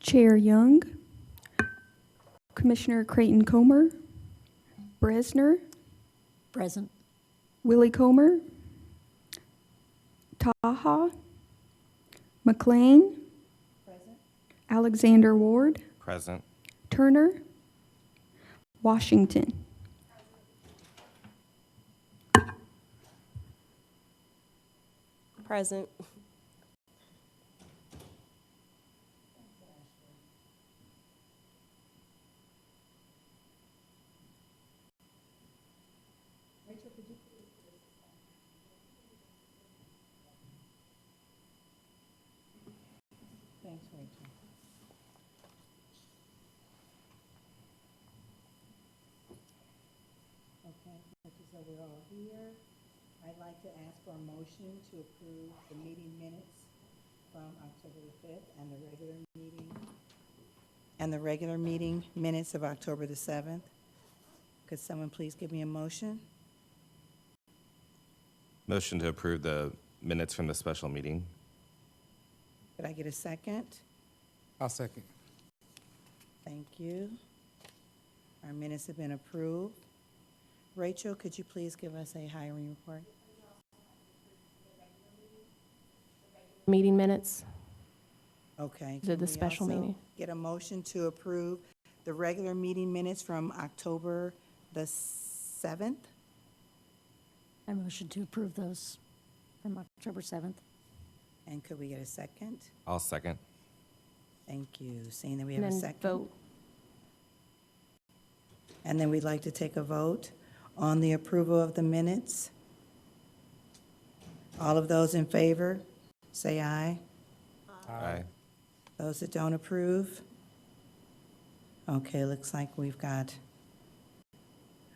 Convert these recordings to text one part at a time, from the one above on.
Chair Young, Commissioner Creighton Comer, Bresner, Present. Willie Comer, Taha, McLean, Alexander Ward, Present. Turner, Washington. Present. Thanks, Rachel. Okay, so we're all here. I'd like to ask for a motion to approve the meeting minutes from October the 5th and the regular meeting minutes of October the 7th. Could someone please give me a motion? Motion to approve the minutes from the special meeting. Could I get a second? I'll second. Thank you. Our minutes have been approved. Rachel, could you please give us a hiring report? Meeting minutes. Okay. The can we special also meeting. Get a motion to approve the regular meeting minutes from October the 7th? I motion to approve those from October 7th. And could we get a second? I'll second. Thank you. Seeing that we And have a then second. vote. And then we'd like to take a vote on the approval of the minutes. All of those in favor, say aye. Aye. Those that don't approve? Okay, looks like we've got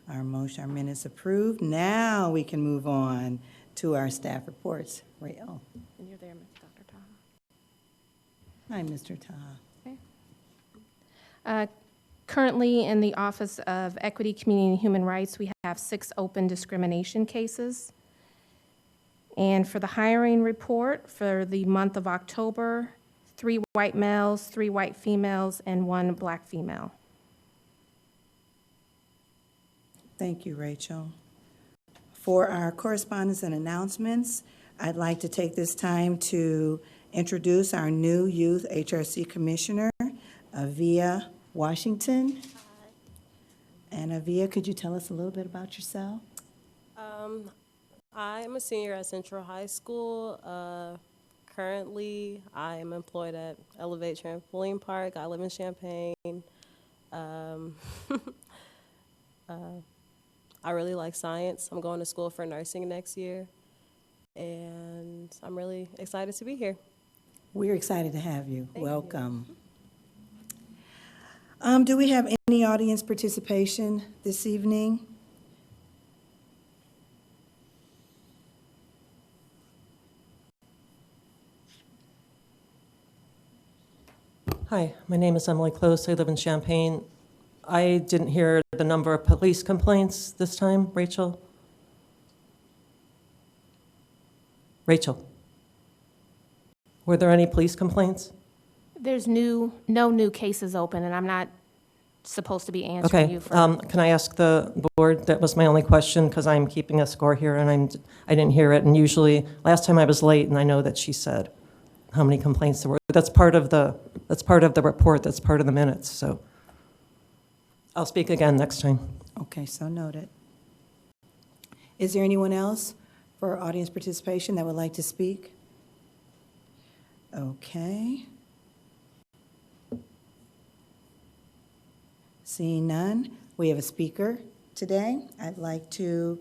our motion, our minutes approved. Now we can move on to our staff reports. Rael. And you're there, Dr. Taha. Hi, Mr. Taha. Currently, in the Office of Equity, Community, and Human Rights, we have 6 open discrimination cases. And for the hiring report for the month of October, 3 white males, 3 white females, and 1 black female. Thank you, Rachel. For our correspondence and announcements, I'd like to take this time to introduce our new Youth HRC Commissioner, Avia Washington. And Avia, could you tell us a little bit about yourself? I'm a senior at Central High School. Currently, I am employed at Elevate Trampoline Park. I live in Champaign. I really like science. I'm going to school for nursing next year, and I'm really excited to be here. We're excited to have you. Thank you. Welcome. Do we have any audience participation this evening? Hi, my name is Emily Close. I live in Champaign. I didn't hear the number of police complaints this time, Rachel. Rachel, were there any police complaints? There's no new cases open, and I'm not supposed to be answering Okay, you for. can I ask the board, that was my only question, because I'm keeping a score here and I didn't hear it. And usually, last time I was late and I know that she said how many complaints there were. That's part of the report, that's part of the minutes, so I'll speak again next time. Okay, so noted. Is there anyone else for audience participation that would like to speak? Okay. Seeing none, we have a speaker today. I'd like to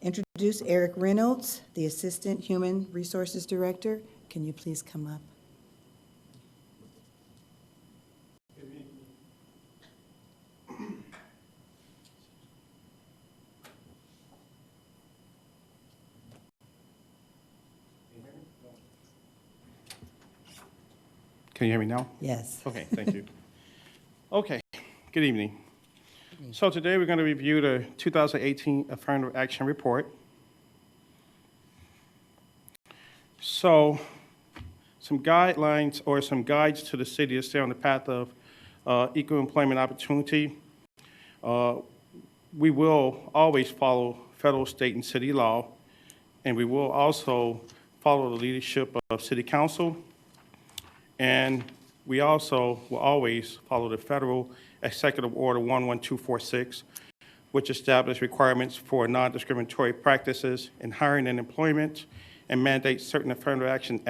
introduce Eric Reynolds, the Assistant Human Resources Director. Can you please come up? Can you hear me now? Yes. Okay, thank you. Okay, good evening. So today we're going to review the 2018 Affirmative Action Report. So some guidelines or some guides to the city to stay on the path of equal employment opportunity. We will always follow federal, state, and city law, and we will also follow the leadership of City Council, and we also will always follow the Federal Executive Order 11246, which establishes requirements for non-discriminatory practices in hiring and employment and mandates certain affirmative action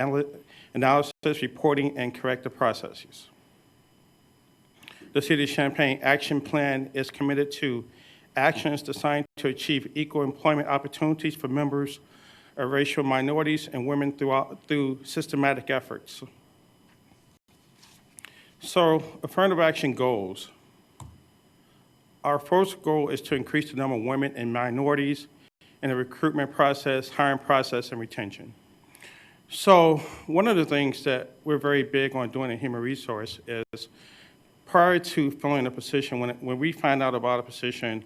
analysis, reporting, and corrective processes. The City of Champaign Action Plan is committed to actions designed to achieve equal employment opportunities for members of racial minorities and women through systematic efforts. So, affirmative action goals. Our first goal is to increase the number of women and minorities in the recruitment process, hiring process, and retention. So, one of the things that we're very big on doing in human resource is prior to filling a position, when we find out about a position,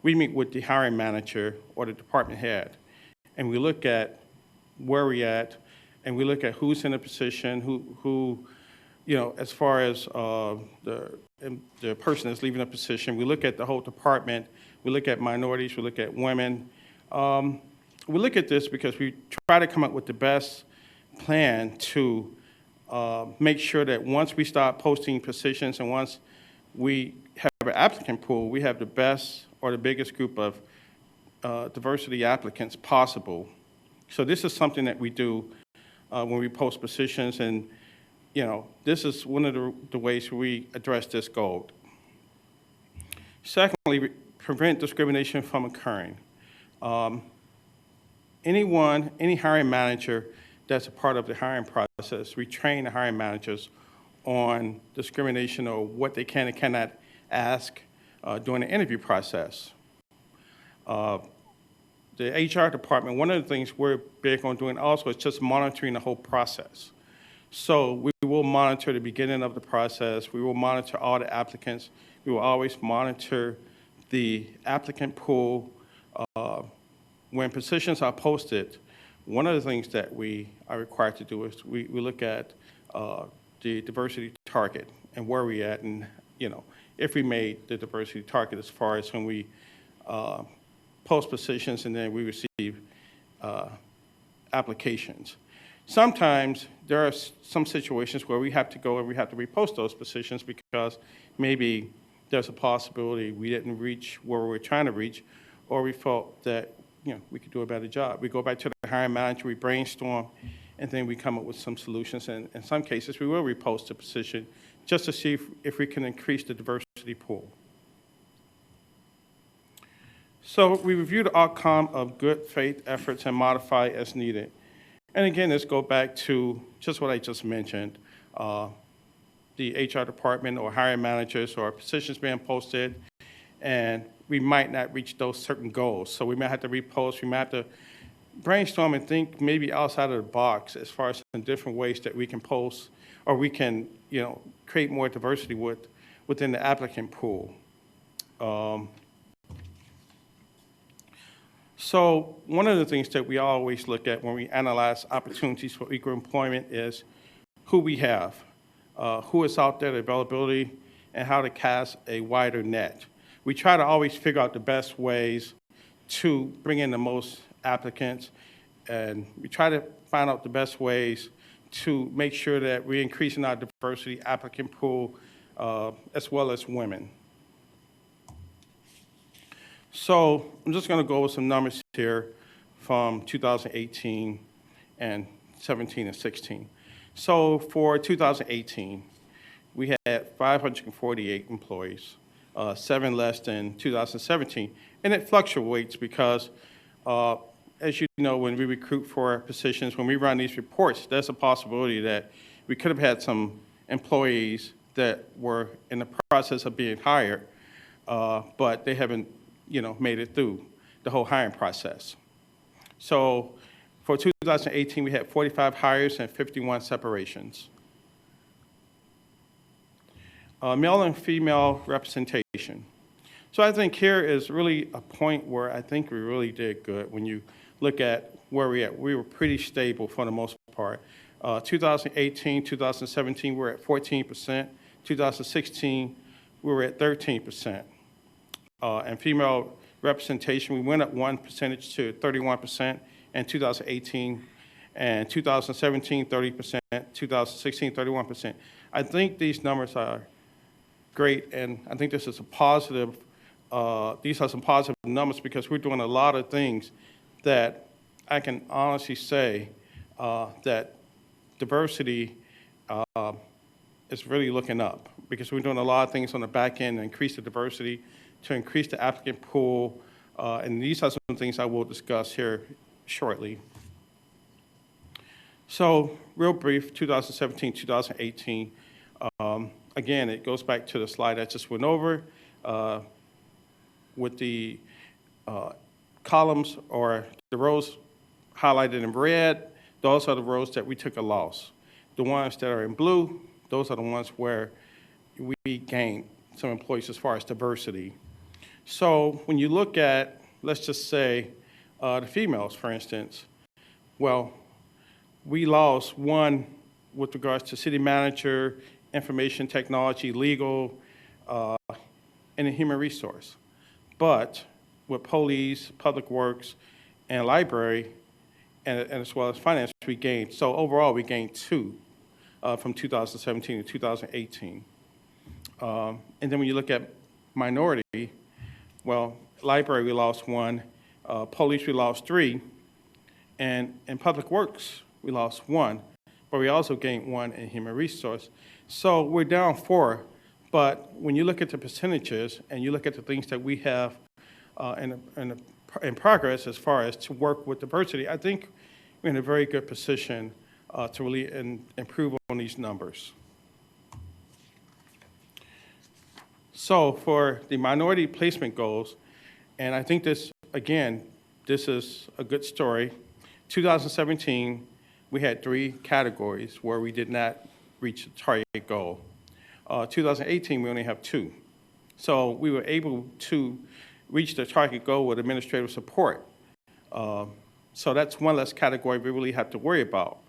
we meet with the hiring manager or the department head, and we look at where we're at, and we look at who's in a position, who you know, as far as the person that's leaving a position, we look at the whole department, we look at minorities, we look at women. We look at this because we try to come up with the best plan to make sure that once we start posting positions and once we have an applicant pool, we have the best or the biggest group of diversity applicants possible. So this is something that we do when we post positions, and you know, this is one of the ways we address this goal. Secondly, prevent discrimination from occurring. Any hiring manager that's a part of the hiring process, we train the hiring managers on discrimination or what they can and cannot ask during the interview process. The HR department, one of the things we're big on doing also is just monitoring the whole process. So we will monitor the beginning of the process. We will monitor all the applicants. We will always monitor the applicant pool. When positions are posted, one of the things that we are required to do is we look at the diversity target and where we're at, and you know, if we made the diversity target as far as when we post positions and then we receive applications. Sometimes there are some situations where we have to go and we have to repost those positions because maybe there's a possibility we didn't reach where we were trying to reach, or we felt that we could do a better job. We go back to the hiring manager, we brainstorm, and then we come up with some solutions. And in some cases, we will repost a position just to see if we can increase the diversity pool. So we review the outcome of good faith efforts and modify as needed. And again, let's go back to just what I just mentioned. The HR department or hiring managers or positions being posted, and we might not reach those certain goals. So we might have to repost, we might have to brainstorm and think maybe outside of the box as far as some different ways that we can post or we can, create more diversity within the applicant pool. So one of the things that we always look at when we analyze opportunities for equal employment is who we have, who is out there, the availability, and how to cast a wider net. We try to always figure out the best ways to bring in the most applicants, and we try to find out the best ways to make sure that we're increasing our diversity applicant pool as well as women. So I'm just going to go over some numbers here from 2018 and 17 and 16. So for 2018, we had 548 employees, 7 less than 2017. And it fluctuates because, as you know, when we recruit for positions, when we run these reports, there's a possibility that we could have had some employees that were in the process of being hired, but they haven't made it through the whole hiring process. So for 2018, we had 45 hires and 51 separations. Male and female representation. So I think here is really a point where I think we really did good when you look at where we're at. We were pretty stable for the most part. 2018, 2017, we're at 14%. 2016, we were at 13%. And female representation, we went up 1 percentage to 31% in 2018, and 2017, 30%, 2016, 31%. I think these numbers are great, and I think this is a positive, these are some positive numbers because we're doing a lot of things that I can honestly say that diversity is really looking up because we're doing a lot of things on the back end to increase the diversity, to increase the applicant pool, and these are some things I will discuss here shortly. So, real brief, 2017, 2018. Again, it goes back to the slide I just went over with the columns or the rows highlighted in red. Those are the rows that we took a loss. The ones that are in blue, those are the ones where we gained some employees as far as diversity. So when you look at, let's just say, the females, for instance, well, we lost one with regards to city manager, information technology, legal, and a human resource. But with police, public works, and library, and as well as finance, we gained. So overall, we gained 2 from 2017 to 2018. And then when you look at minority, well, library, we lost 1. Police, we lost 3. And in public works, we lost 1. But we also gained 1 in human resource. So we're down 4. But when you look at the percentages and you look at the things that we have in progress as far as to work with diversity, I think we're in a very good position to really improve on these numbers. So for the minority placement goals, and I think this, again, this is a good story. 2017, we had 3 categories where we did not reach the target goal. 2018, we only have 2. So we were able to reach the target goal with administrative support. So that's one less category we really have to worry about.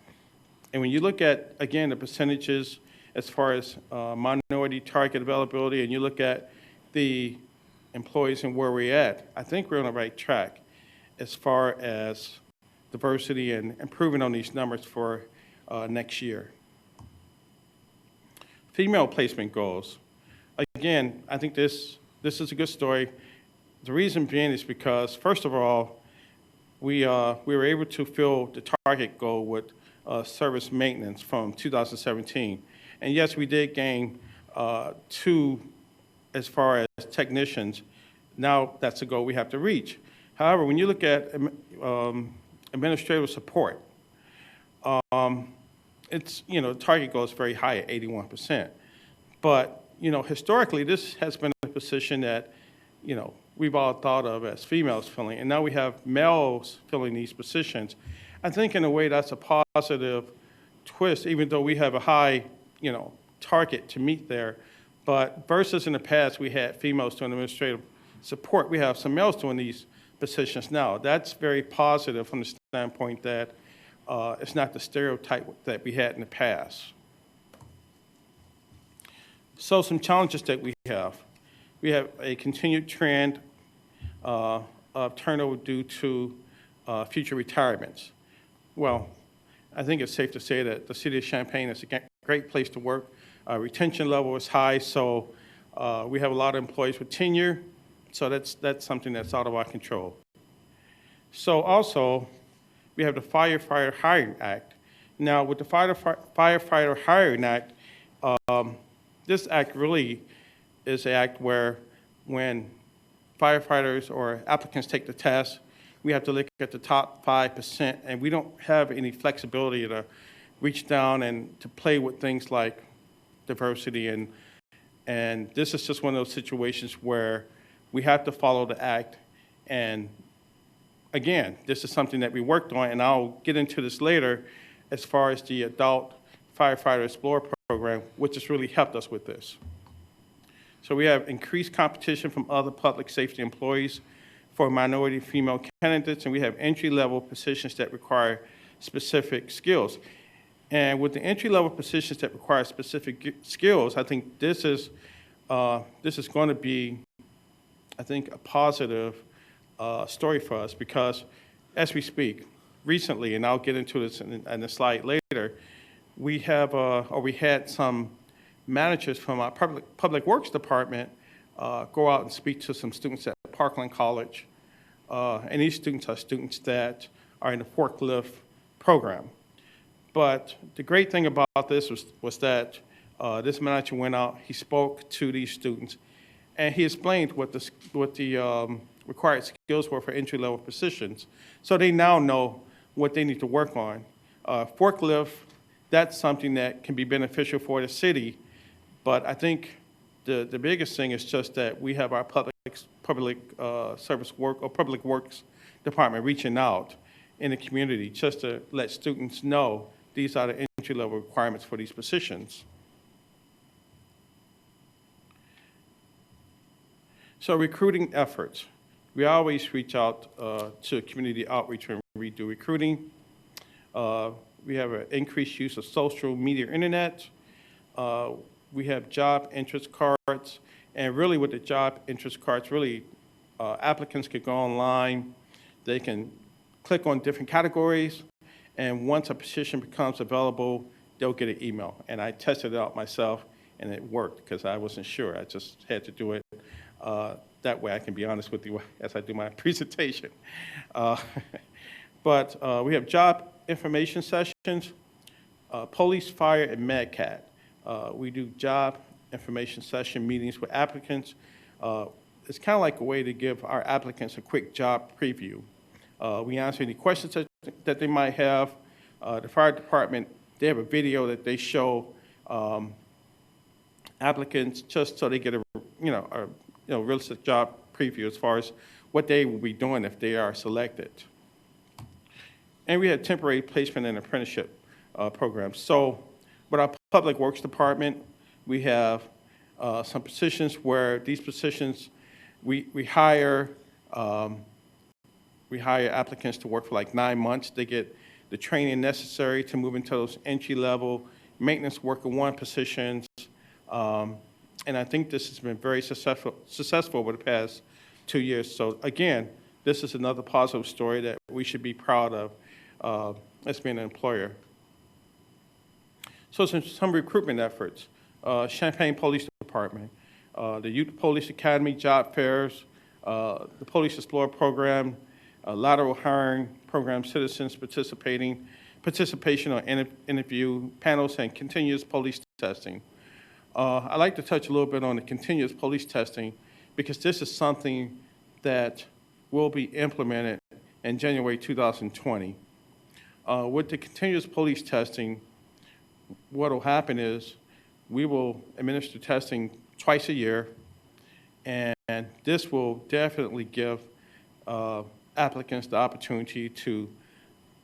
And when you look at, again, the percentages as far as minority target availability, and you look at the employees and where we're at, I think we're on the right track as far as diversity and improving on these numbers for next year. Female placement goals. Again, I think this is a good story. The reason being is because, first of all, we were able to fill the target goal with service maintenance from 2017. And yes, we did gain 2 as far as technicians. Now that's a goal we have to reach. However, when you look at administrative support, it's, the target goal is very high at 81%. But, historically, this has been a position that, we've all thought of as females filling, and now we have males filling these positions. I think in a way that's a positive twist, even though we have a high, target to meet there. But versus in the past, we had females doing administrative support. We have some males doing these positions now. That's very positive from the standpoint that it's not the stereotype that we had in the past. So some challenges that we have. We have a continued trend of turnover due to future retirements. Well, I think it's safe to say that the city of Champaign is a great place to work. Retention level is high, so we have a lot of employees with tenure, so that's something that's out of our control. So also, we have the Firefighter Hiring Act. Now, with the Firefighter Hiring Act, this act really is an act where when firefighters or applicants take the test, we have to look at the top 5%, and we don't have any flexibility to reach down and to play with things like diversity. And this is just one of those situations where we have to follow the act. And again, this is something that we worked on, and I'll get into this later as far as the Adult Firefighter Explorer program, which has really helped us with this. So we have increased competition from other public safety employees for minority female candidates, and we have entry-level positions that require specific skills. And with the entry-level positions that require specific skills, I think this is going to be, I think, a positive story for us because as we speak, recently, and I'll get into this in a slide later, we had some managers from our public works department go out and speak to some students at Parkland College. And these students are students that are in the forklift program. But the great thing about this was that this manager went out, he spoke to these students, and he explained what the required skills were for entry-level positions. So they now know what they need to work on. Forklift, that's something that can be beneficial for the city, but I think the biggest thing is just that we have our public service work or public works department reaching out in the community just to let students know these are the entry-level requirements for these positions. So recruiting efforts. We always reach out to community outreach when we do recruiting. We have an increased use of social media, internet. We have job interest cards. And really with the job interest cards, really applicants can go online. They can click on different categories. And once a position becomes available, they'll get an email. And I tested it out myself, and it worked because I wasn't sure. I just had to do it. That way I can be honest with you as I do my presentation. But we have job information sessions, police, fire, and MedCat. We do job information session meetings with applicants. It's kind of like a way to give our applicants a quick job preview. We answer any questions that they might have. The fire department, they have a video that they show applicants just so they get a realistic job preview as far as what they will be doing if they are selected. And we had temporary placement and apprenticeship programs. So with our public works department, we have some positions where these positions we hire applicants to work for like 9 months. They get the training necessary to move into those entry-level maintenance worker one positions. And I think this has been very successful over the past 2 years. So again, this is another positive story that we should be proud of as being an employer. So some recruitment efforts. Champaign Police Department, the Youth Police Academy job fairs, the Police Explorer Program, lateral hiring program, citizens participation on interview panels, and continuous police testing. I'd like to touch a little bit on the continuous police testing because this is something that will be implemented in January 2020. With the continuous police testing, what will happen is we will administer testing twice a year, and this will definitely give applicants the opportunity to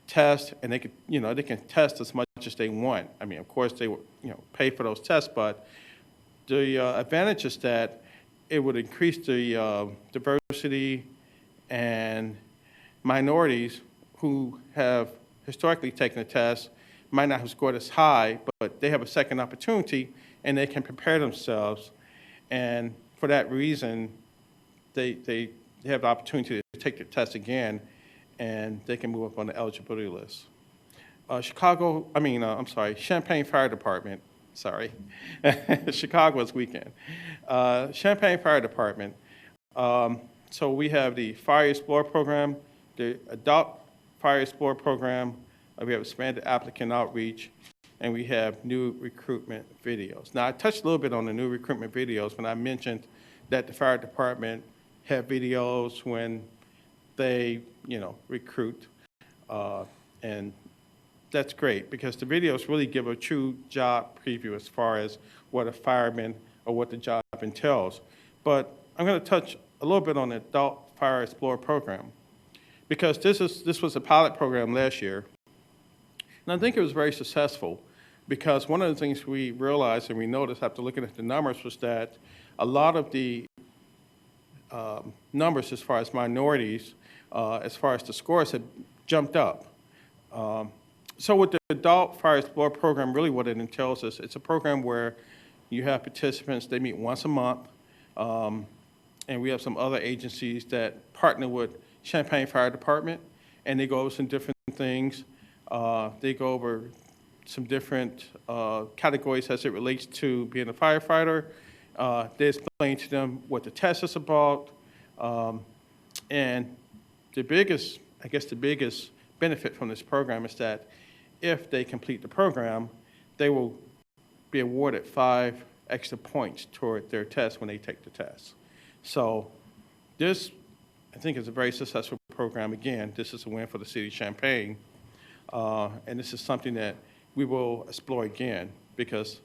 test, and they can test as much as they want. I mean, of course, they will pay for those tests, but the advantage is that it would increase the diversity and minorities who have historically taken the test might not have scored as high, but they have a second opportunity and they can prepare themselves. And for that reason, they have the opportunity to take the test again and they can move up on the eligibility list. Champaign Fire Department, Chicago is weekend. Champaign Fire Department, so we have the Fire Explorer Program, the Adult Fire Explorer Program, we have expanded applicant outreach, and we have new recruitment videos. Now, I touched a little bit on the new recruitment videos when I mentioned that the fire department have videos when they, recruit, and that's great because the videos really give a true job preview as far as what a fireman or what the job entails. But I'm going to touch a little bit on the Adult Fire Explorer Program because this was a pilot program last year. And I think it was very successful because one of the things we realized and we noticed after looking at the numbers was that a lot of the numbers as far as minorities, as far as the scores had jumped up. So with the Adult Fire Explorer program, really what it entails is it's a program where you have participants, they meet once a month, and we have some other agencies that partner with Champaign Fire Department, and they go over some different things. They go over some different categories as it relates to being a firefighter. They explain to them what the test is about, and the biggest benefit from this program is that if they complete the program, they will be awarded 5 extra points toward their test when they take the test. So this, I think, is a very successful program. Again, this is a win for the city of Champaign, and this is something that we will explore again, because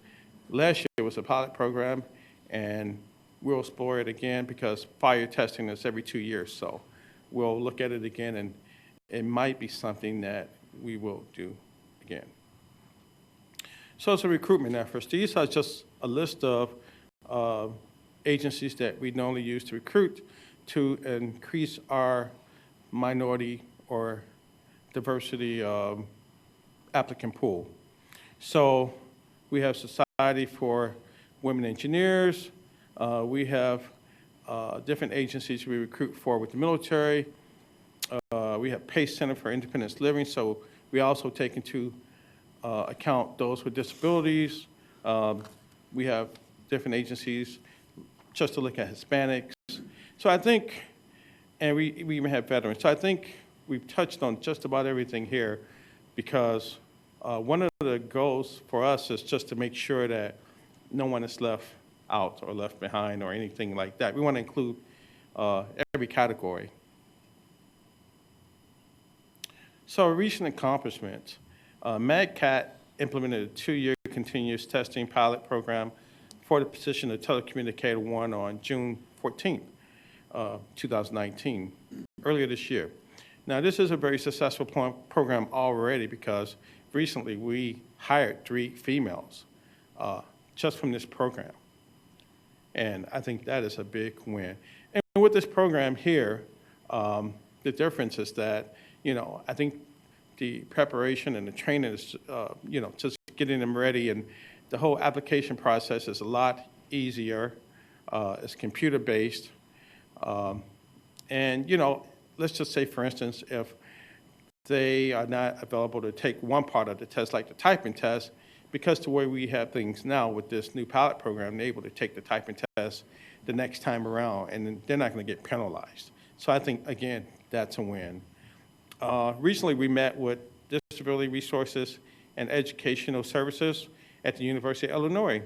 last year was a pilot program, and we'll explore it again because fire testing is every 2 years. So we'll look at it again, and it might be something that we will do again. So it's a recruitment efforts. These are just a list of agencies that we normally use to recruit to increase our minority or diversity applicant pool. So we have Society for Women Engineers. We have different agencies we recruit for with the military. We have PACE Center for Independence Living, so we also take into account those with disabilities. We have different agencies just to look at Hispanics. So I think, and we even have veterans. So I think we've touched on just about everything here, because one of the goals for us is just to make sure that no one is left out or left behind or anything like that. We want to include every category. So recent accomplishments. MAGCAT implemented a 2-year continuous testing pilot program for the position of telecommunicator 1 on June 14th, 2019, earlier this year. Now, this is a very successful program already, because recently we hired 3 females just from this program. And I think that is a big win. And with this program here, the difference is that, I think the preparation and the training is, just getting them ready, and the whole application process is a lot easier. It's computer-based. And, let's just say, for instance, if they are not available to take one part of the test, like the typing test, because the way we have things now with this new pilot program, they're able to take the typing test the next time around, and then they're not going to get penalized. So I think, again, that's a win. Recently, we met with Disability Resources and Educational Services at the University of Illinois,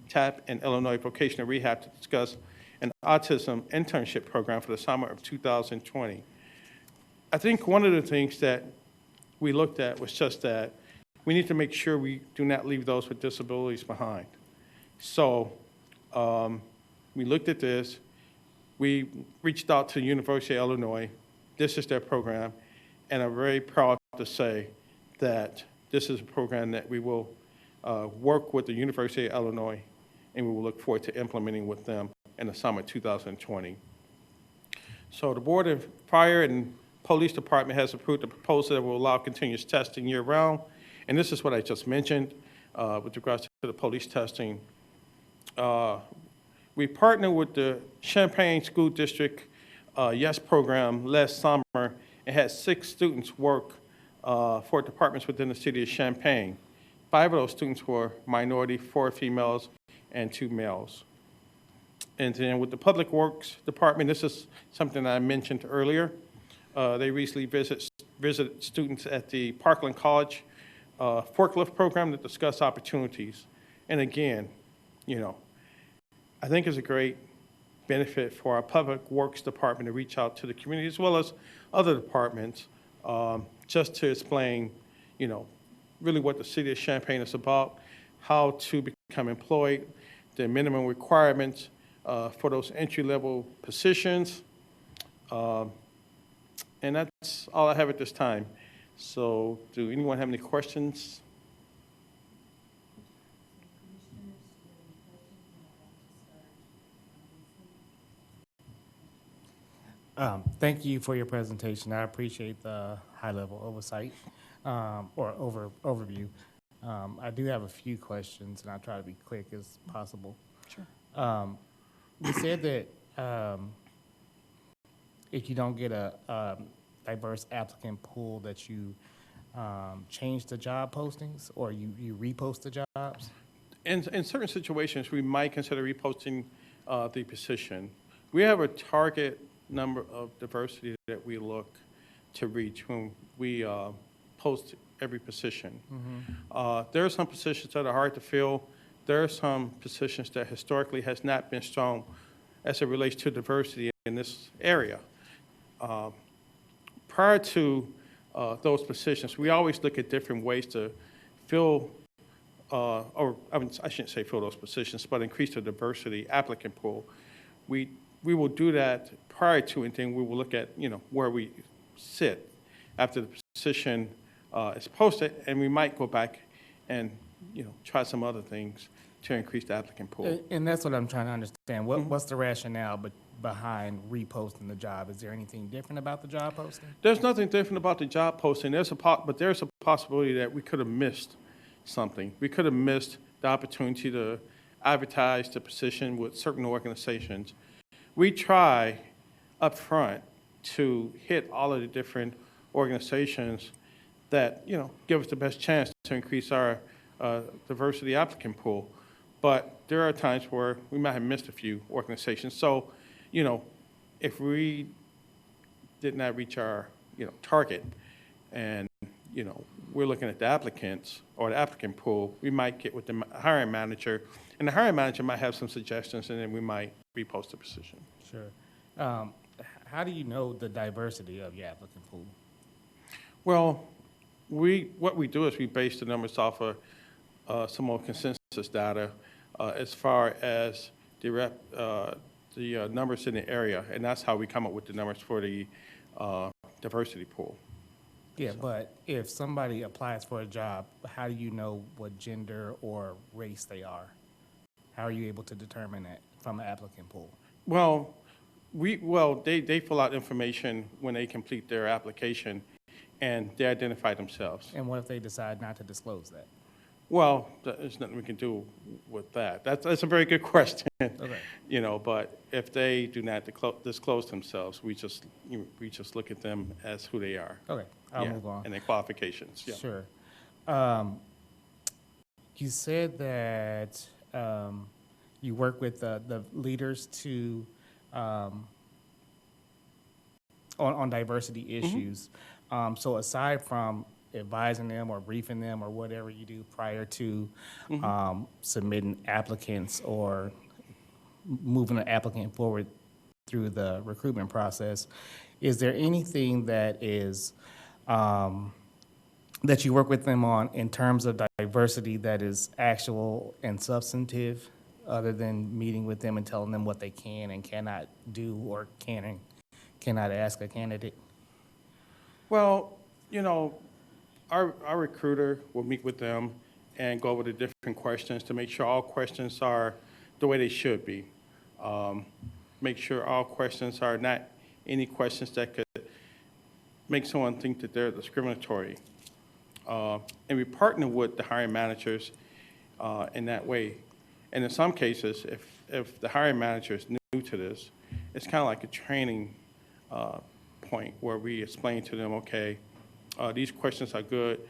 TAP and Illinois Vocational Rehab, to discuss an autism internship program for the summer of 2020. I think one of the things that we looked at was just that we need to make sure we do not leave those with disabilities behind. So we looked at this. We reached out to the University of Illinois. This is their program, and I'm very proud to say that this is a program that we will work with the University of Illinois, and we will look forward to implementing with them in the summer 2020. So the Board of Fire and Police Department has approved a proposal that will allow continuous testing year-round, and this is what I just mentioned with regards to the police testing. We partnered with the Champaign School District YES program last summer and had 6 students work for departments within the city of Champaign. 5 of those students were minority, 4 females, and 2 males. And then with the Public Works Department, this is something that I mentioned earlier. They recently visited students at the Parkland College forklift program to discuss opportunities. And again, I think it's a great benefit for our Public Works Department to reach out to the community as well as other departments, just to explain, really what the city of Champaign is about, how to become employed, the minimum requirements for those entry-level positions. And that's all I have at this time. So do anyone have any questions? Thank you for your presentation. I appreciate the high-level oversight. or overview. I do have a few questions, and I'll try to be quick as possible. Sure. You said that if you don't get a diverse applicant pool, that you change the job postings or you repost the jobs? In certain situations, we might consider reposting the position. We have a target number of diversity that we look to reach when we post every position. There are some positions that are hard to fill. There are some positions that historically has not been strong as it relates to diversity in this area. Prior to those positions, we always look at different ways to fill, I shouldn't say fill those positions, but increase the diversity applicant pool. We will do that prior to, and then we will look at, where we sit after the position is posted, and we might go back and, try some other things to increase the applicant pool. And that's what I'm trying to understand. What's the rationale behind reposting the job? Is there anything different about the job posting? There's nothing different about the job posting. But there's a possibility that we could have missed something. We could have missed the opportunity to advertise the position with certain organizations. We try up front to hit all of the different organizations that, give us the best chance to increase our diversity applicant pool. But there are times where we might have missed a few organizations. So, if we did not reach our, target and, we're looking at the applicants or the applicant pool, we might get with the hiring manager, and the hiring manager might have some suggestions, and then we might repost the position. Sure. How do you know the diversity of your applicant pool? Well, what we do is we base the numbers off of some more consensus data as far as the numbers in the area, and that's how we come up with the numbers for the diversity pool. Yeah, but if somebody applies for a job, how do you know what gender or race they are? How are you able to determine that from an applicant pool? Well, they fill out information when they complete their application, and they identify themselves. And what if they decide not to disclose that? Well, there's nothing we can do with that. That's a very good question. Okay. But if they do not disclose themselves, we just look at them as who they are. Okay, I'll move on. And their qualifications. Yeah. Sure. You said that you work with the leaders to on diversity issues. So aside from advising them or briefing them or whatever you do prior to submitting applicants or moving an applicant forward through the recruitment process, is there anything that is that you work with them on in terms of diversity that is actual and substantive, other than meeting with them and telling them what they can and cannot do or can and cannot ask a candidate? Well, our recruiter will meet with them and go over the different questions to make sure all questions are the way they should be. Make sure all questions are not any questions that could make someone think that they're discriminatory. And we partner with the hiring managers in that way. And in some cases, if the hiring manager is new to this, it's kind of like a training point where we explain to them, okay, these questions are good.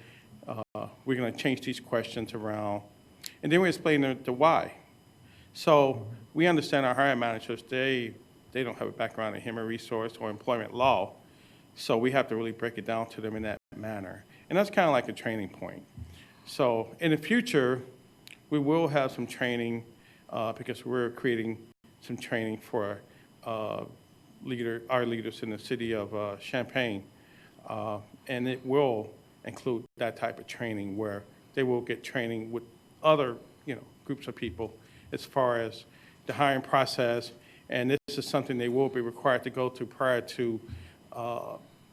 We're going to change these questions around. And then we explain the why. So we understand our hiring managers, they don't have a background in human resource or employment law. So we have to really break it down to them in that manner. And that's kind of like a training point. So in the future, we will have some training because we're creating some training for our leaders in the city of Champaign. And it will include that type of training where they will get training with other, groups of people as far as the hiring process. And this is something they will be required to go through prior to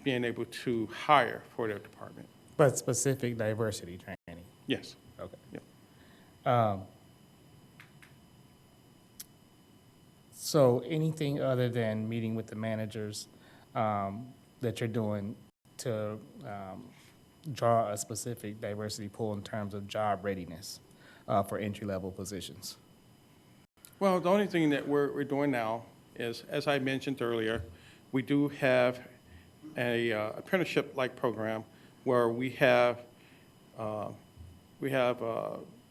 being able to hire for their department. But specific diversity training? Yes. Okay. Yeah. So anything other than meeting with the managers that you're doing to draw a specific diversity pool in terms of job readiness for entry-level positions? Well, the only thing that we're doing now is, as I mentioned earlier, we do have a apprenticeship-like program where we have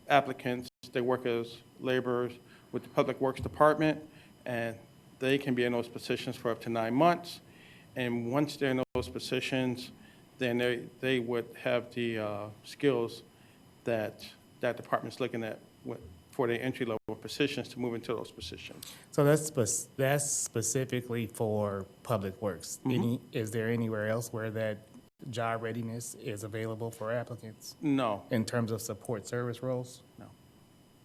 applicants. They work as laborers with the Public Works Department, and they can be in those positions for up to 9 months. And once they're in those positions, then they would have the skills that that department's looking at for their entry-level positions to move into those positions. So that's specifically for Public Works. Is there anywhere else where that job readiness is available for applicants No, in terms of support service roles?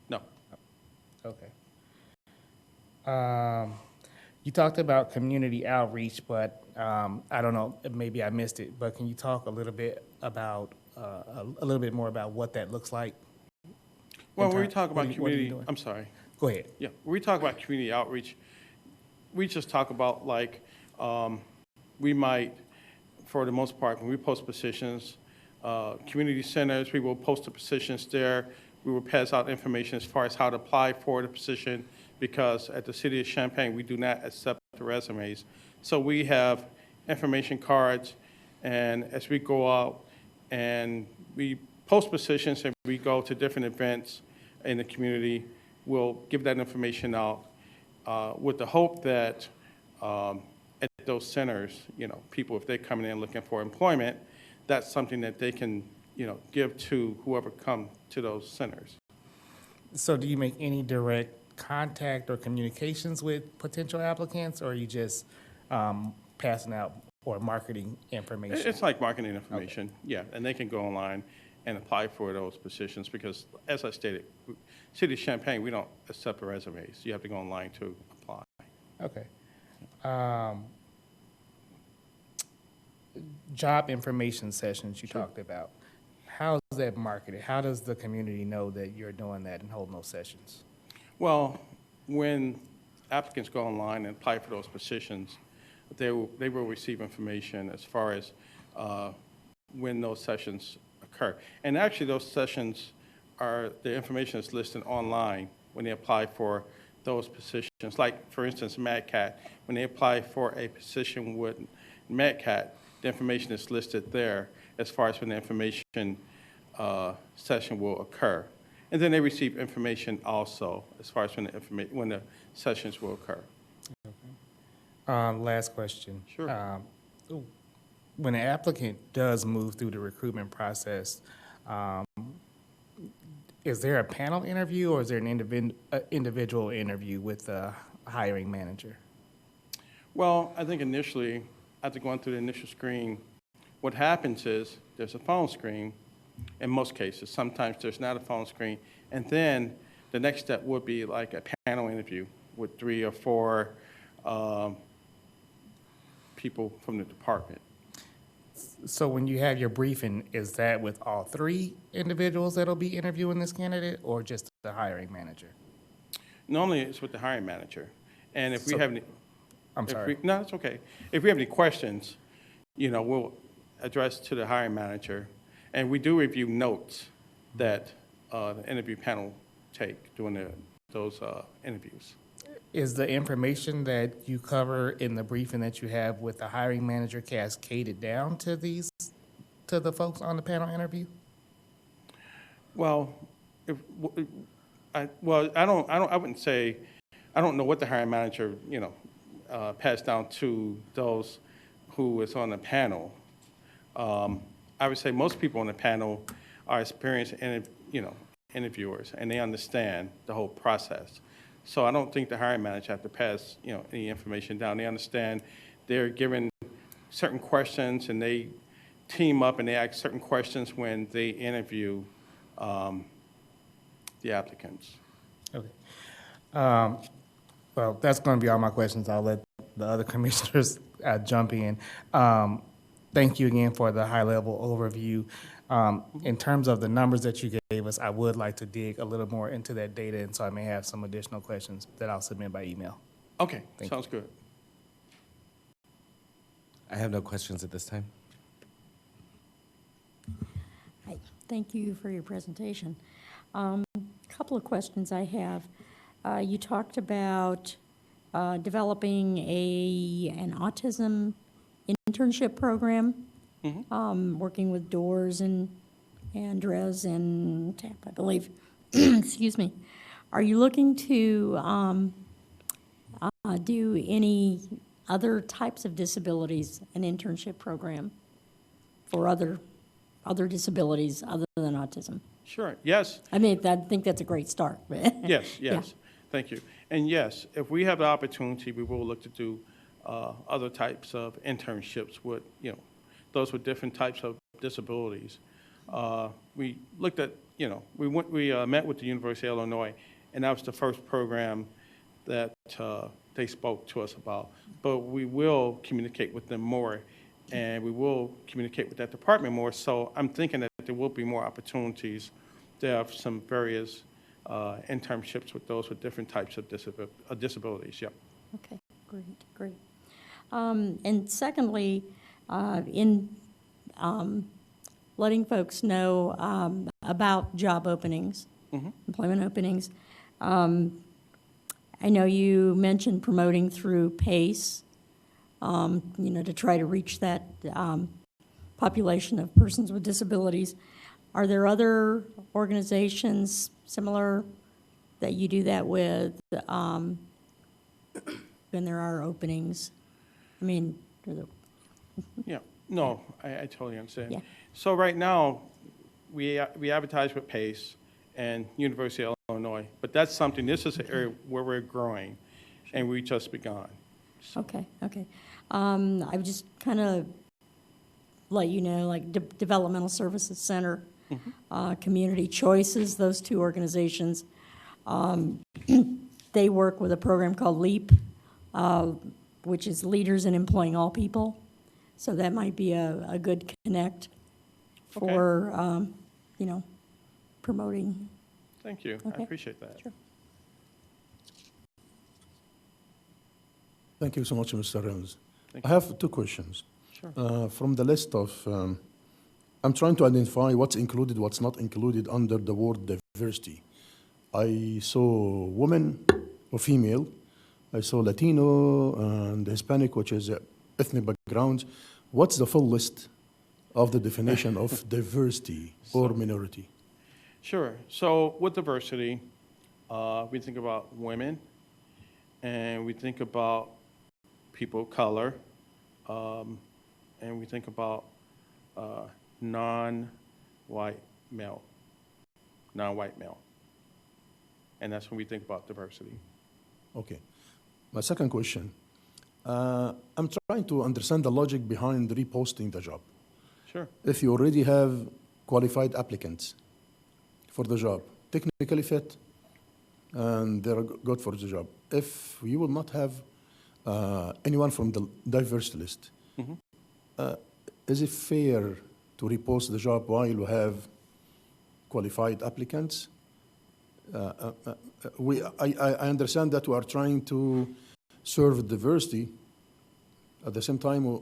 no. Okay. You talked about community outreach, but I don't know, maybe I missed it, but can you talk a little bit about, a little bit more about what that looks like? Well, when we talk what about are you community, doing? I'm sorry. Go ahead. Yeah, when we talk about community outreach, we just talk about like, we might, for the most part, when we post positions, community centers, we will post the positions there. We will pass out information as far as how to apply for the position, because at the city of Champaign, we do not accept the resumes. So we have information cards, and as we go out and we post positions and we go to different events in the community, we'll give that information out with the hope that at those centers, people, if they're coming in looking for employment, that's something that they can, give to whoever come to those centers. So do you make any direct contact or communications with potential applicants, or are you just passing out or marketing information? It's like marketing information, yeah, and they can go online and apply for those positions because, as I stated, City of Champaign, we don't accept resumes. You have to go online to apply. Okay. Job information sessions you talked about. How is that marketed? How does the community know that you're doing that and holding those sessions? Well, when applicants go online and apply for those positions, they will receive information as far as when those sessions occur. And actually, those sessions the information is listed online when they apply for those positions. Like, for instance, MadCat, when they apply for a position with MadCat, the information is listed there as far as when the information session will occur. And then they receive information also as far as when the sessions will occur. Last question. Sure. When an applicant does move through the recruitment process, is there a panel interview or is there an individual interview with the hiring manager? Well, I think initially, after going through the initial screen, what happens is there's a phone screen in most cases. Sometimes there's not a phone screen. And then the next step would be like a panel interview with 3 or 4 people from the department. So when you have your briefing, is that with all 3 individuals that'll be interviewing this candidate or just the hiring manager? Normally, it's with the hiring manager. And if we So- have any... I'm sorry. No, it's okay. If we have any questions, we'll address to the hiring manager. And we do review notes that the interview panel take during those interviews. Is the information that you cover in the briefing that you have with the hiring manager cascaded down to the folks on the panel interview? Well, I wouldn't say, I don't know what the hiring manager, passed down to those who is on the panel. I would say most people on the panel are experienced, interviewers, and they understand the whole process. So I don't think the hiring manager have to pass, any information down. They understand they're given certain questions, and they team up and they ask certain questions when they interview the applicants. Okay. Well, that's going to be all my questions. I'll let the other commissioners jump in. Thank you again for the high-level overview. In terms of the numbers that you gave us, I would like to dig a little more into that data, and so I may have some additional questions that I'll submit by email. Okay, Thank sounds good. I have no questions at this time. Thank you for your presentation. Couple of questions I have. You talked about developing an autism internship program, working with Doors and Andres and TAP, I believe. Excuse me. Are you looking to do any other types of disabilities, an internship program for other disabilities other than autism? Sure, yes. I mean, I think that's a great start. Yes, Yeah. yes. Thank you. And yes, if we have the opportunity, we will look to do other types of internships with, those with different types of disabilities. We looked at, we met with the University of Illinois, and that was the first program that they spoke to us about. But we will communicate with them more, and we will communicate with that department more. So I'm thinking that there will be more opportunities to have some various internships with those with different types of disabilities. Yep. Okay, great. And secondly, in letting folks know about job openings, employment openings, I know you mentioned promoting through PACE, to try to reach that population of persons with disabilities. Are there other organizations similar that you do that with when there are openings? I mean, Yeah. No, I totally understand. Yeah. So right now, we advertise with PACE and University of Illinois, but that's something, this is an area where we're growing, and we just begun. okay. I would just kind of let you know, like Developmental Services Center, Community Choices, those two organizations, they work with a program called LEAP, which is Leaders in Employing All People. So that might be a good connect for, promoting. Thank you. Okay. I appreciate that. Sure. Thank you so much, Mr. Reynolds. Thank I have two questions. Sure. From the list of, I'm trying to identify what's included, what's not included under the word diversity. I saw woman or female. I saw Latino and Hispanic, which is ethnic backgrounds. What's the full list of the definition of diversity or minority? Sure. So with diversity, we think about women, and we think about people of color, and we think about non-white male. And that's when we think about diversity. Okay. My second question, I'm trying to understand the logic behind reposting the job. Sure. If you already have qualified applicants for the job, technically fit, and they're good for the job, if you will not have anyone from the diverse list, is it fair to repost the job while you have qualified applicants? I understand that we are trying to serve diversity. At the same time,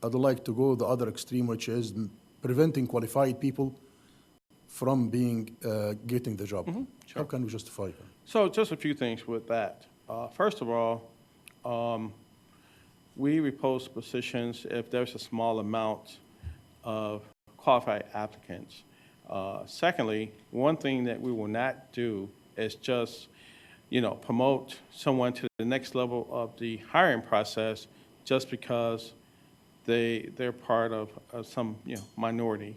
I'd like to go the other extreme, which is preventing qualified people from getting the job. Sure. How can we justify that? So just a few things with that. First of all, we repost positions if there's a small amount of qualified applicants. Secondly, one thing that we will not do is just, promote someone to the next level of the hiring process just because they're part of some, minority.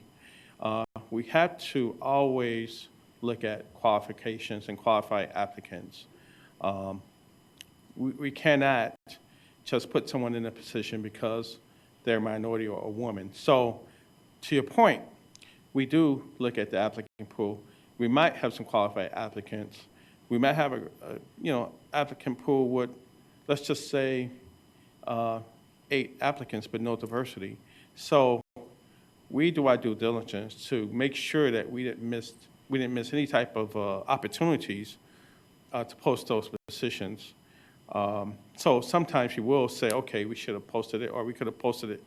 We have to always look at qualifications and qualified applicants. We cannot just put someone in a position because they're a minority or a woman. So to your point, we do look at the applicant pool. We might have some qualified applicants. We might have a applicant pool with, let's just say, 8 applicants, but no diversity. So we do our due diligence to make sure that we didn't miss any type of opportunities to post those positions. So sometimes you will say, okay, we should have posted it, or we could have posted it,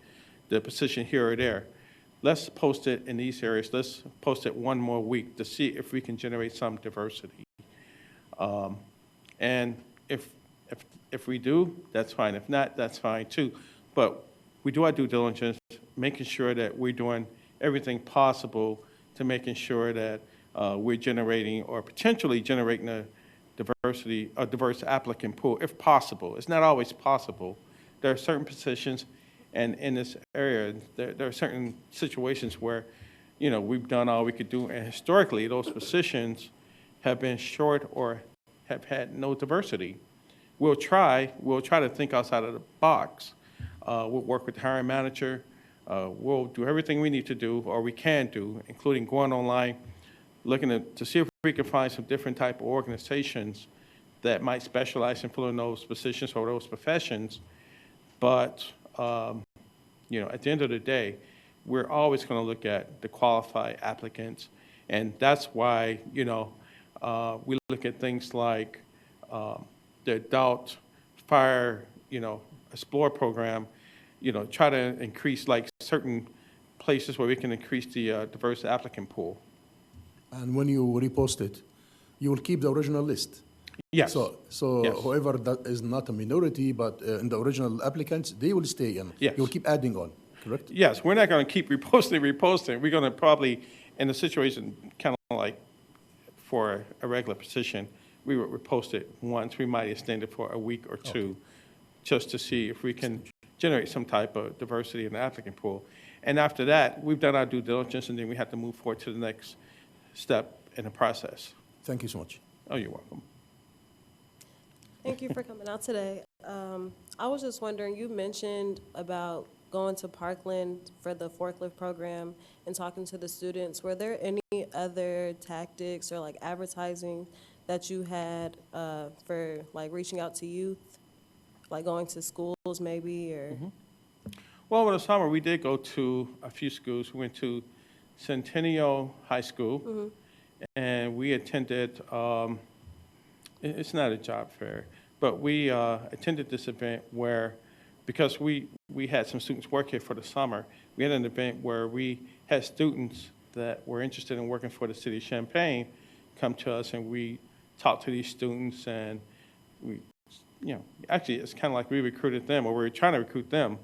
the position here or there. let's post it in these areas. Let's post it one more week to see if we can generate some diversity. And if we do, that's fine. If not, that's fine too. But we do our due diligence, making sure that we're doing everything possible to making sure that we're generating or potentially generating a diverse applicant pool, if possible. It's not always possible. There are certain positions, and in this area, there are certain situations where, we've done all we could do, and historically, those positions have been short or have had no diversity. We'll try to think outside of the box. We'll work with the hiring manager. We'll do everything we need to do, or we can do, including going online, looking to see if we can find some different type of organizations that might specialize in filling those positions or those professions. But, at the end of the day, we're always going to look at the qualified applicants. And that's why, we look at things like the adult fire, explore program, try to increase like certain places where we can increase the diverse applicant pool. And when you repost it, you will keep the original list. Yes. So Yes. whoever that is not a minority, but in the original applicants, they will stay in. Yes. You will keep adding on, correct? Yes, we're not going to keep reposting. We're going to probably, in the situation kind of like for a regular position, we would repost it once. We might extend it for a week or two, just to see if we can generate some type of diversity in the applicant pool. And after that, we've done our due diligence, and then we have to move forward to the next step in the process. Thank you so much. Oh, you're welcome. Thank you for coming out today. I was just wondering, you mentioned about going to Parkland for the forklift program and talking to the students. Were there any other tactics or like advertising that you had for like reaching out to youth, like going to schools maybe, or? Well, over the summer, we did go to a few schools. We went to Centennial High School, and we attended, it's not a job fair, but we attended this event where, because we had some students work here for the summer, we had an event where we had students that were interested in working for the city of Champaign come to us, and we talked to these students, and we, actually it's kind of like we recruited them, or we were trying to recruit them,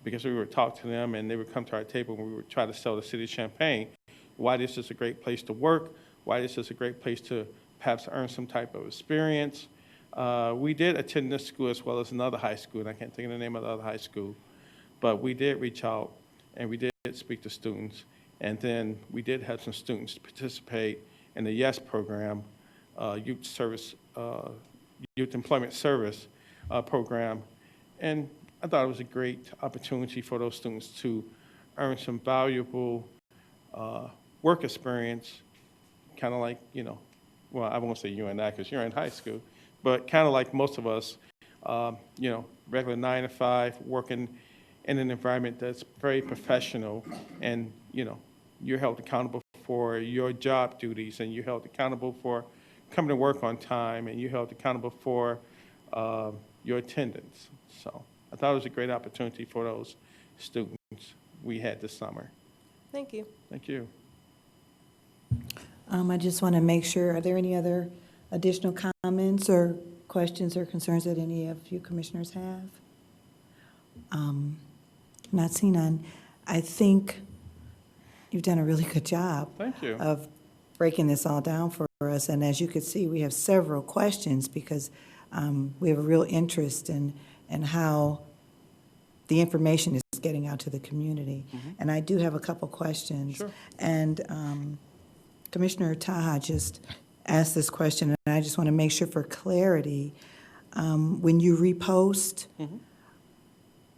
because we would talk to them, and they would come to our table, and we would try to sell the city of Champaign why this is a great place to work, why this is a great place to perhaps earn some type of experience. We did attend this school as well as another high school, and I can't think of the name of the other high school, but we did reach out, and we did speak to students, and then we did have some students participate in the YES program, Youth Employment Service program, and I thought it was a great opportunity for those students to earn some valuable work experience, kind of like, well, I won't say you and I because you're in high school, but kind of like most of us, regular 9 to 5, working in an environment that's very professional, and, you're held accountable for your job duties, and you're held accountable for coming to work on time, and you're held accountable for your attendance. So I thought it was a great opportunity for those students we had this summer. Thank you. Thank you. I just want to make sure, are there any other additional comments or questions or concerns that any of you commissioners have? Not seeing none. I think you've done a really good job Thank you. of breaking this all down for us. And as you can see, we have several questions because we have a real interest in how the information is getting out to the community. And I do have a couple questions. Sure. And Commissioner Taha just asked this question, and I just want to make sure for clarity, when you repost,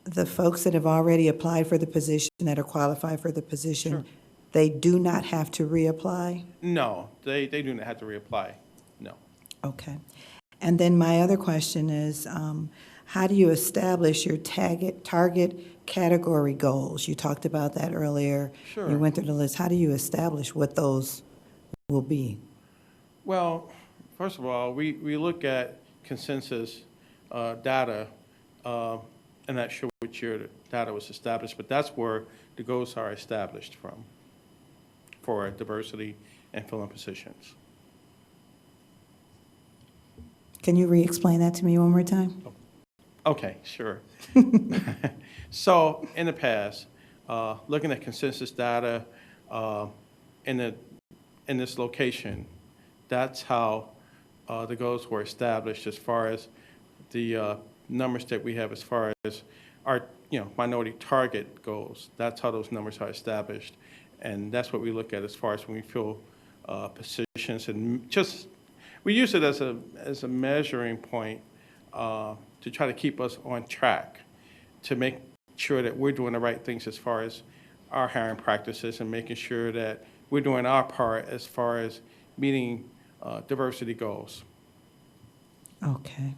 the folks that have already applied for the position, that are qualified for the position, Sure. they do not have to reapply? No, they do not have to reapply. No. Okay. And then my other question is, how do you establish your target category goals? You talked about that earlier. Sure. You went through the list. How do you establish what those will be? Well, first of all, we look at consensus data, and that show what making sure that data was established, but that's where the goals are established from for diversity and filling positions. Can you re-explain that to me one more time? Okay, sure. So in the past, looking at consensus data in this location, that's how the goals were established as far as the numbers that we have as far as our minority target goals. That's how those numbers are established, and that's what we look at as far as when we fill positions, and just we use it as a measuring point to try to keep us on track, to make sure that we're doing the right things as far as our hiring practices and making sure that we're doing our part as far as meeting diversity goals. Okay.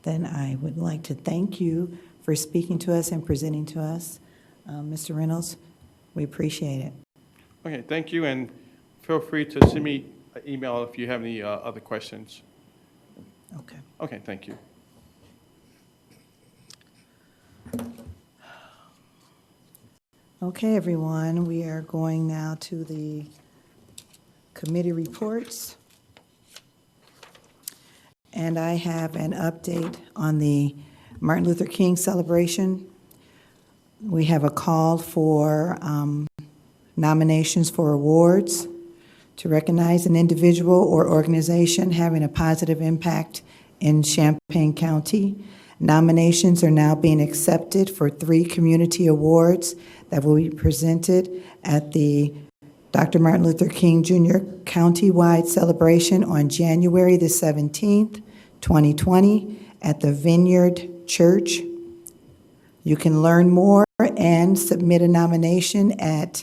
Then I would like to thank you for speaking to us and presenting to us. Mr. Reynolds, we appreciate it. Okay, thank you, and feel free to send me an email if you have any other questions. Okay. Okay, thank you. Okay, everyone, we are going now to the committee reports. And I have an update on the Martin Luther King celebration. We have a call for nominations for awards to recognize an individual or organization having a positive impact in Champaign County. Nominations are now being accepted for 3 community awards that will be presented at the Dr. Martin Luther King Jr. Countywide celebration on January the 17th, 2020 at the Vineyard Church. You can learn more and submit a nomination at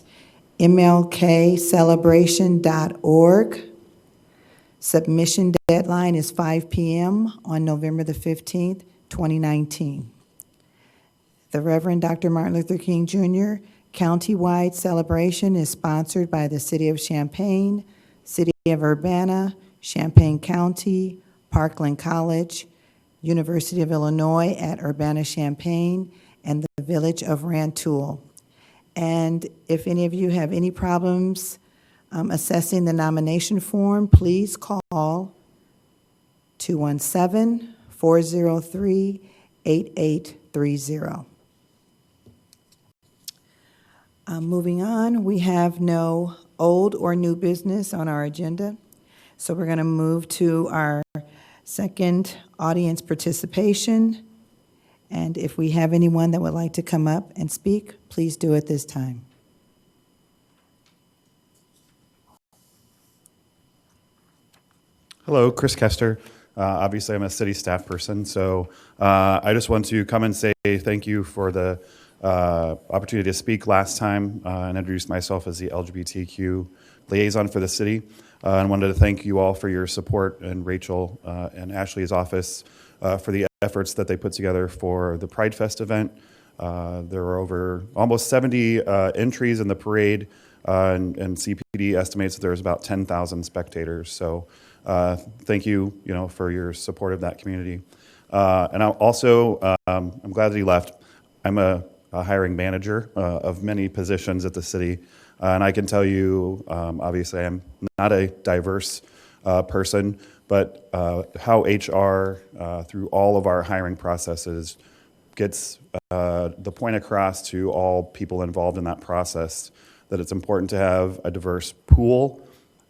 mlkcelebration.org. Submission deadline is 5 p.m. on November the 15th, 2019. The Reverend Dr. Martin Luther King Jr. Countywide celebration is sponsored by the City of Champaign, City of Urbana, Champaign County, Parkland College, University of Illinois at Urbana-Champaign, and the Village of Rantoul. And if any of you have any problems assessing the nomination form, please call 217-403-8830. Moving on, we have no old or new business on our agenda, so we're going to move to our second audience participation. And if we have anyone that would like to come up and speak, please do it this time. Hello, Chris Kester. Obviously, I'm a city staff person, so I just want to come and say thank you for the opportunity to speak last time and introduce myself as the LGBTQ liaison for the city. And wanted to thank you all for your support, and Rachel and Ashley's office for the efforts that they put together for the Pride Fest event. There were over almost 70 entries in the parade, and CPD estimates that there was about 10,000 spectators. So thank you, for your support of that community. And I'm glad that he left. I'm a hiring manager of many positions at the city. And I can tell you, obviously, I'm not a diverse person, but how HR, through all of our hiring processes, gets the point across to all people involved in that process that it's important to have a diverse pool,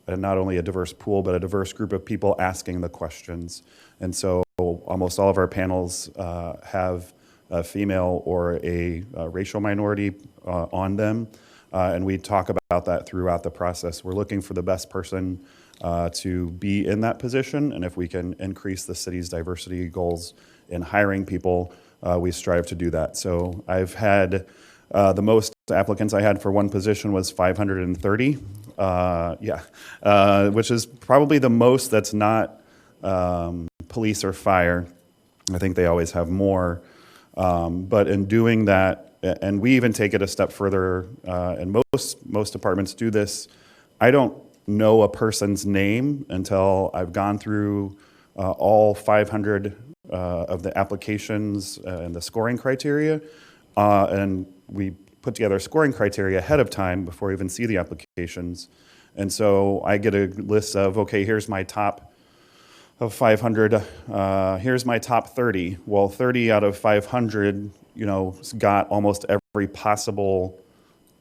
and not only a diverse pool, but a diverse group of people asking the questions. And so almost all of our panels have a female or a racial minority on them. And we talk about that throughout the process. We're looking for the best person to be in that position, and if we can increase the city's diversity goals in hiring people, we strive to do that. So I've had the most applicants I had for one position was 530, which is probably the most that's not police or fire. I think they always have more. But in doing that, and we even take it a step further, and most departments do this, I don't know a person's name until I've gone through all 500 of the applications and the scoring criteria, and we put together scoring criteria ahead of time before we even see the applications. And so I get a list of, okay, here's my top of 500, here's my top 30. Well, 30 out of 500, got almost every possible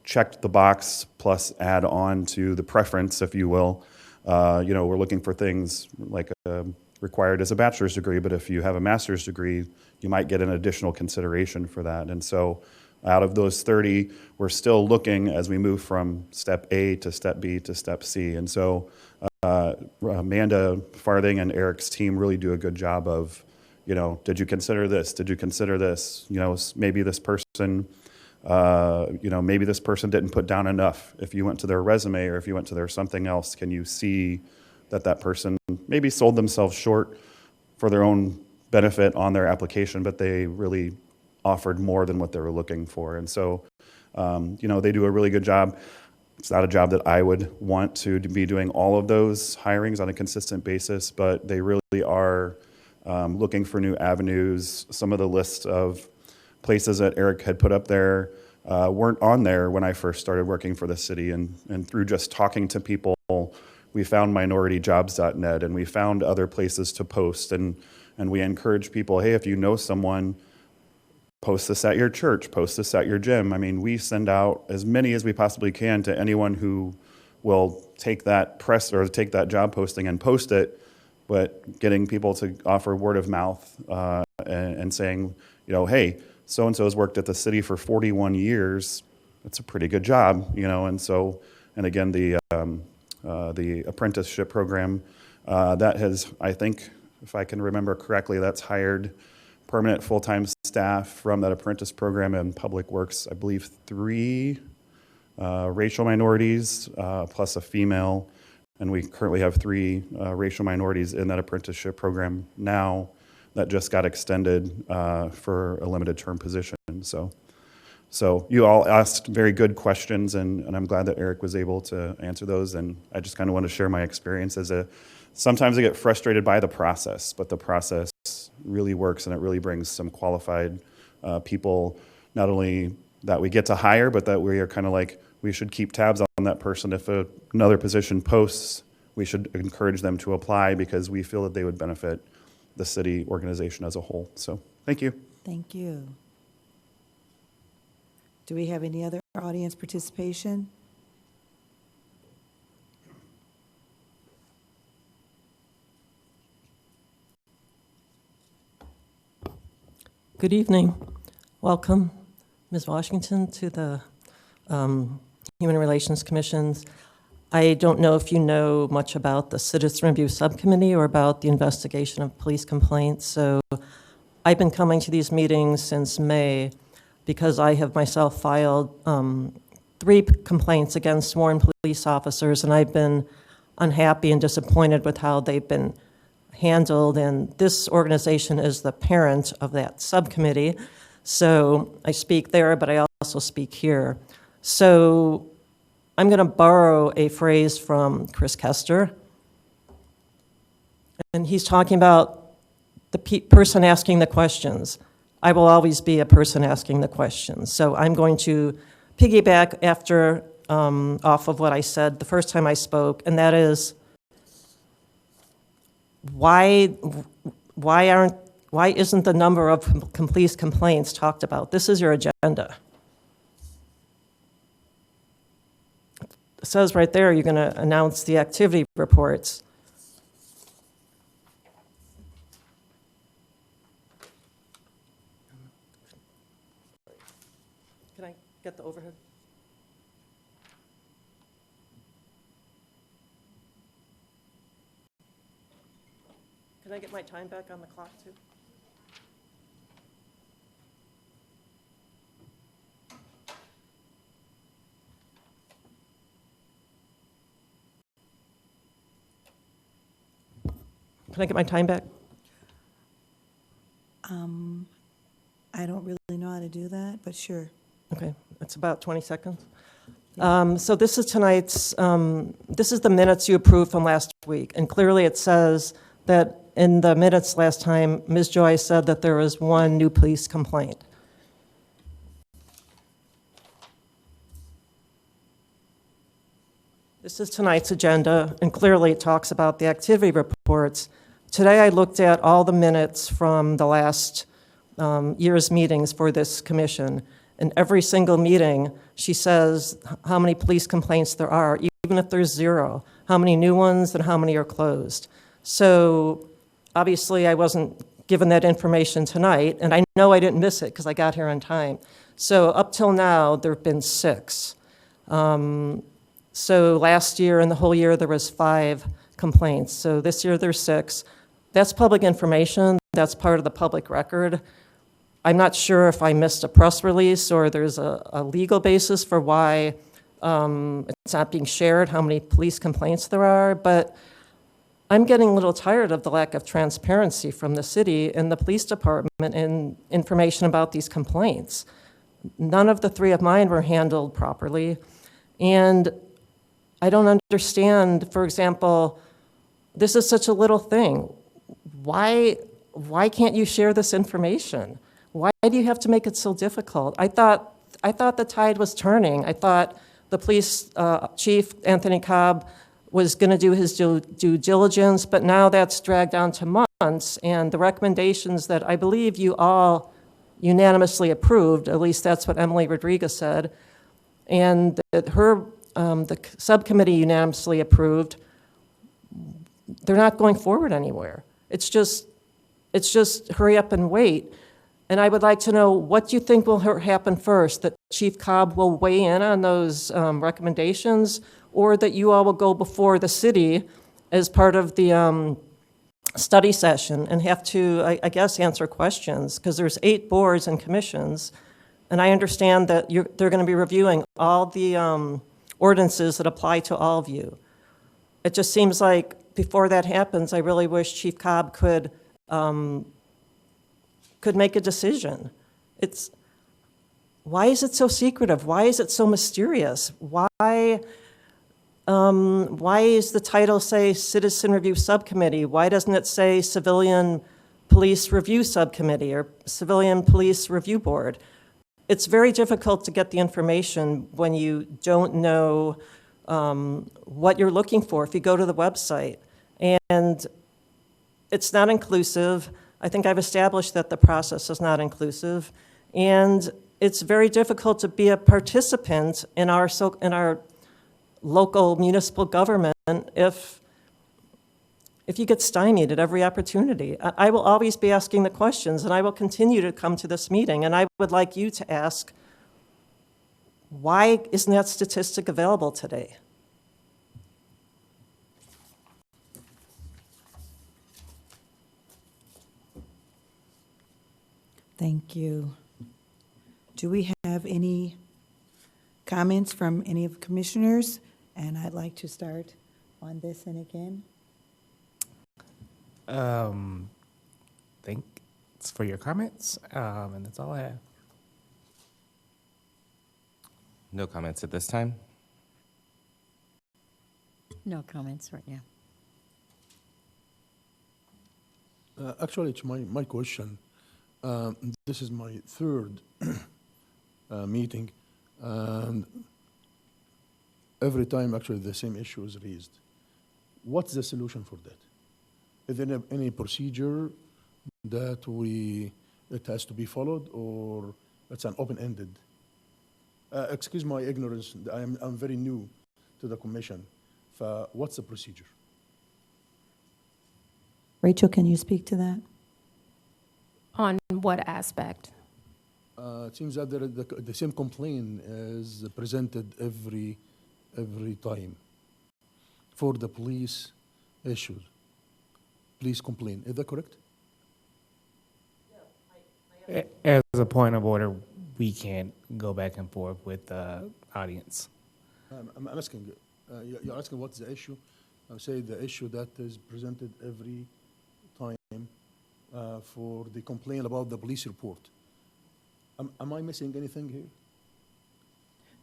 checked the box plus add on to the preference, if you will. We're looking for things like required as a bachelor's degree, but if you have a master's degree, you might get an additional consideration for that. And so out of those 30, we're still looking as we move from step A to step B to step C. And so Amanda Farthing and Eric's team really do a good job of, did you consider this? Did you consider this? Maybe this person, maybe this person didn't put down enough. If you went to their resume or if you went to their something else, can you see that person maybe sold themselves short for their own benefit on their application, but they really offered more than what they were looking for. And so, they do a really good job. It's not a job that I would want to be doing all of those hirings on a consistent basis, but they really are looking for new avenues. Some of the lists of places that Eric had put up there weren't on there when I first started working for the city. And through just talking to people, we found minorityjobs.net, and we found other places to post. And we encourage people, hey, if you know someone, post this at your church, post this at your gym. I mean, we send out as many as we possibly can to anyone who will take that press or take that job posting and post it, but getting people to offer word of mouth and saying, hey, so-and-so has worked at the city for 41 years. That's a pretty good job, and so, and again, the apprenticeship program, that has, I think, if I can remember correctly, that's hired permanent full-time staff from that apprentice program in Public Works, I believe 3 racial minorities plus a female, and we currently have 3 racial minorities in that apprenticeship program now that just got extended for a limited term position. So you all asked very good questions, and I'm glad that Eric was able to answer those, and I just kind of want to share my experience sometimes I get frustrated by the process, but the process really works, and it really brings some qualified people, not only that we get to hire, but that we are kind of like, we should keep tabs on that person. If another position posts, we should encourage them to apply because we feel that they would benefit the city organization as a whole. So thank you. Thank you. Do we have any other audience participation? Good evening. Welcome, Ms. Washington, to the Human Relations Commissions. I don't know if you know much about the Citizen Review Subcommittee or about the investigation of police complaints. So I've been coming to these meetings since May because I have myself filed 3 complaints against sworn police officers, and I've been unhappy and disappointed with how they've been handled, and this organization is the parent of that subcommittee. So I speak there, but I also speak here. So I'm going to borrow a phrase from Chris Kester, and he's talking about the person asking the questions. I will always be a person asking the questions. So I'm going to piggyback off of what I said the first time I spoke, and that is, why isn't the number of police complaints talked about? This is your agenda. It says right there you're going to announce the activity reports. Can I get the overhead? Can I get my time back on the clock, too? Can I get my time back? I don't really know how to do that, but sure. Okay, it's about 20 seconds. So this is tonight's, this is the minutes you approved from last week, and clearly it says that in the minutes last time, Ms. Joy said that there was one new police complaint. This is tonight's agenda, and clearly it talks about the activity reports. Today I looked at all the minutes from the last year's meetings for this commission. In every single meeting, she says how many police complaints there are, even if there's 0, how many new ones and how many are closed. So obviously I wasn't given that information tonight, and I know I didn't miss it because I got here on time. So up till now, there have been 6. So last year and the whole year, there was 5 complaints. So this year, there's 6. That's public information. That's part of the public record. I'm not sure if I missed a press release or there's a legal basis for why it's not being shared, how many police complaints there are, but I'm getting a little tired of the lack of transparency from the city and the police department and information about these complaints. None of the 3 of mine were handled properly, and I don't understand, for example, this is such a little thing. Why can't you share this information? Why do you have to make it so difficult? I thought the tide was turning. I thought the police chief, Anthony Cobb, was going to do his due diligence, but now that's dragged on to months, and the recommendations that I believe you all unanimously approved, at least that's what Emily Rodriguez said, and that the subcommittee unanimously approved, they're not going forward anywhere. It's just hurry up and wait. And I would like to know, what do you think will happen first? That Chief Cobb will weigh in on those recommendations, or that you all will go before the city as part of the study session and have to, I guess, answer questions? Because there's 8 boards and commissions, and I understand that they're going to be reviewing all the ordinances that apply to all of you. It just seems like before that happens, I really wish Chief Cobb could make a decision. Why is it so secretive? Why is it so mysterious? Why is the title say Citizen Review Subcommittee? Why doesn't it say Civilian Police Review Subcommittee or Civilian Police Review Board? It's very difficult to get the information when you don't know what you're looking for if you go to the website. And it's not inclusive. I think I've established that the process is not inclusive. And it's very difficult to be a participant in our local municipal government if you get stymied at every opportunity. I will always be asking the questions, and I will continue to come to this meeting, and I would like you to ask, why isn't that statistic available today? Thank you. Do we have any comments from any of the commissioners? And I'd like to start on this and again. Thanks for your comments, and that's all I have. No comments at this time. No comments right now. Actually, it's my question. This is my 3rd meeting, and every time actually the same issue is raised. What's the solution for that? Is there any procedure that it has to be followed, or it's an open-ended? Excuse my ignorance, I'm very new to the commission. What's the procedure? Rachel, can you speak to that? On what aspect? It seems that the same complaint is presented every time for the police issues. Police complaint. Is that correct? As a point of order, we can't go back and forth with the audience. I'm asking, you're asking what's the issue? I say the issue that is presented every time for the complaint about the police report. Am I missing anything here?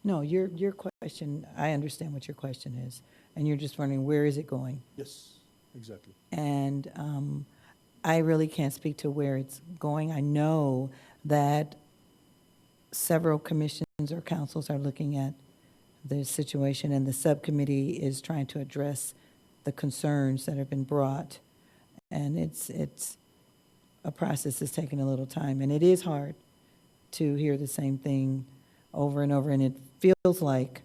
No, your question, I understand what your question is, and you're just wondering, where is it going? Yes. Exactly. And I really can't speak to where it's going. I know that several commissions or councils are looking at the situation, and the subcommittee is trying to address the concerns that have been brought. And it's a process that's taking a little time, and it is hard to hear the same thing over and over, and it feels like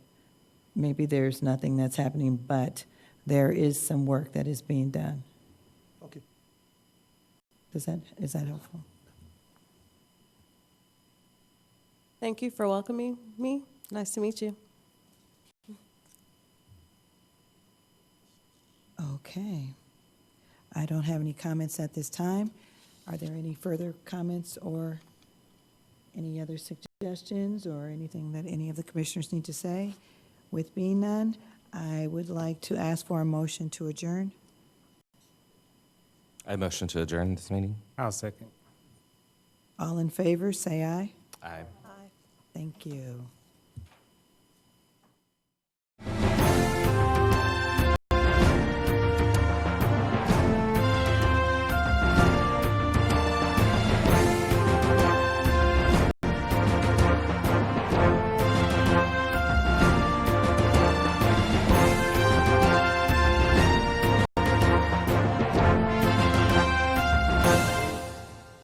maybe there's nothing that's happening, but there is some work that is being done. Okay. Is that helpful? Thank you for welcoming me. Nice to meet you. Okay. I don't have any comments at this time. Are there any further comments or any other suggestions or anything that any of the commissioners need to say? With being none, I would like to ask for a motion to adjourn. I motion to adjourn this meeting. I'll second. All in favor, say aye. Aye. Thank you.